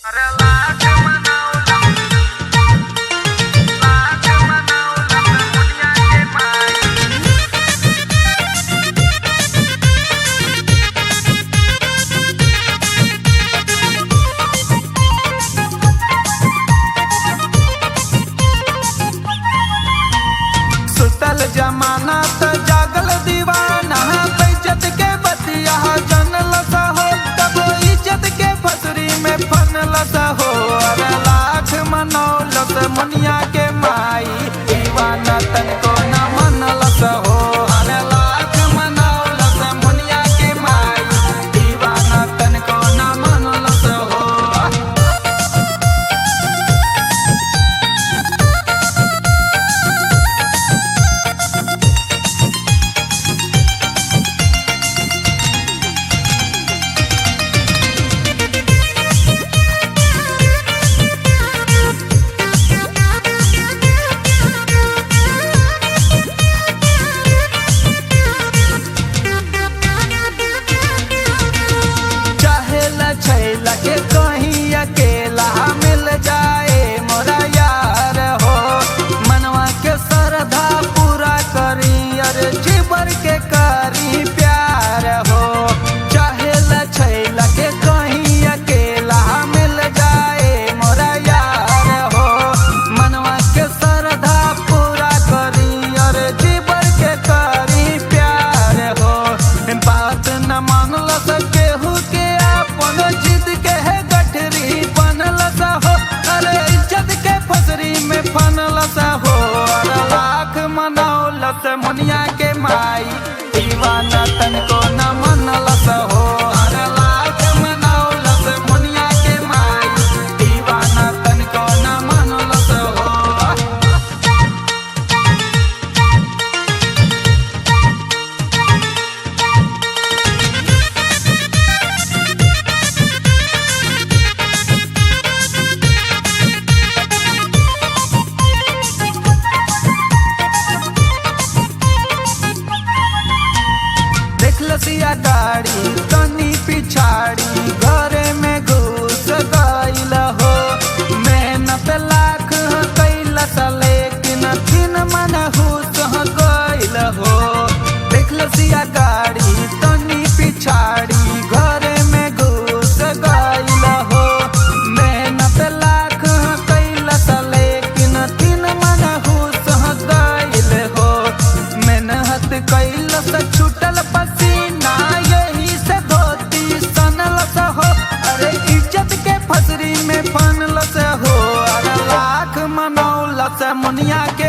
अरे लाख मनावला मुनिया के माई। सुतल जमाना त जागल दीवाना, बेइज्जत के बतिया जनल सा हो, तब इज्जत के फसरी में फनल सा हो। अरे लाख मनौलत मुनिया के माई, दीवाना तनको न मनल सा हो। अरे लाख मनौलत मुनिया के माई, दीवाना तनको न मनल सा हो। छैला के कहीं अकेला मिल जाए मोरा यार हो, मनवा के श्रद्धा पूरा करी, अरे जीवर के करी प्यार हो। चाहेला छैला के कहीं अकेला मिल जाए मोरा यार हो, मनवा के श्रद्धा पूरा करी, अरे जीवर के करी प्यार हो। बात न मानल केहू के अपन, जिद के है गठरी बनल सा हो, अरे इज्जत के फसरी में फनल सा हो। अरे लाख मनौलत मुनिया के माई, दीवाना तनको न मनल सा हो। अरे लाख मनौलत मुनिया के माई, दीवाना तनको न मनल सा हो। देखलसिया गाड़ी तनी पिछाड़ी, घरे में घुस गइल हो। मेहनत लाख कैलस लेकिन फिन मन हुस गइल हो। देखलसिया गाड़ी तनी पिछाड़ी, घरे में घुस गइल हो। मेहनत लाख कैलस लेकिन फिन मन हुस गइल हो। मेहनत कैलस छूटल पसीना, यही से धोती सनल सा हो, अरे इज्जत के फसरी में फनल सा हो। अरे लाख मनौलत मुनिया के